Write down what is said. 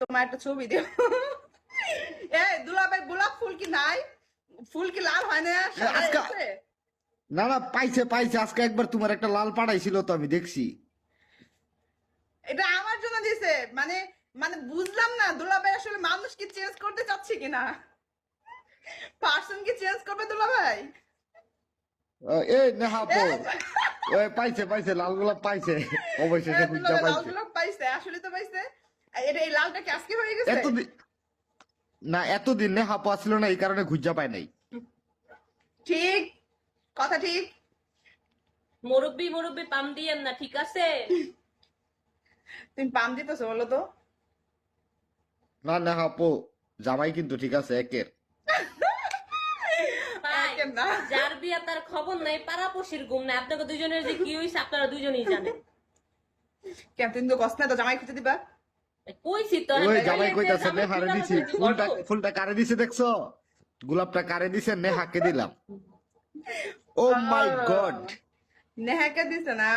তোমার একটা ছবি দিও। এই দুলাভাই গোলাপ ফুল কি নাই? ফুল কি লাল হয় না? সাদা আজকে আছে? না না, পাইছে পাইছে, আজকে একবার তোমার একটা লাল পাঠাইছিল তো, আমি দেখছি। এটা আমার জন্য দিছে, মানে মানে বুঝলাম না দুলাভাই আসলে মানুষ কি চেঞ্জ করতে চাচ্ছে কিনা, পার্সন কি চেঞ্জ করবে দুলাভাই? এই নেহা পো, এই, ওই পাইছে পাইছে, লাল গোলাপ পাইছে, অবশেষে খুঁজা দুলাভাই লাল পাইছে। গোলাপ পাইছে, আসলে তো পাইছে। এটা এই লালটা কি আজকে হয়ে গেছে? এতদিন না, এতদিন নেহা পো আসছিল না, এই কারণে খুঁজা পায় নাই। ঠিক, কথা ঠিক। মুরব্বি মুরব্বি পাম দিয়েন না, ঠিক আছে? তুমি পাম দিতেছো বলো তো? না নেহা পো, জামাই কিন্তু ঠিক আছে একের। ভাই, একের না। যার বিয়া তার খবর নাই, পাড়াপড়শির ঘুম নাই। আপনাকে দুজনের যে কি হয়েছে আপনারা দুজনেই জানেন। কেন তুমি তো কষ্ট না, তো জামাই খুঁজে দিবা। কইছি তো ওই আমি, জামাই এই যে কইতাছে জামাই নেহারে কিনা দিছি, বলতে কি ফুলটা বলবো? ফুলটা কারে দিছে দেখছো? গোলাপটা কারে দিছে? নেহাকে দিলাম। ও মাই গড। নেহাকে দিছে না?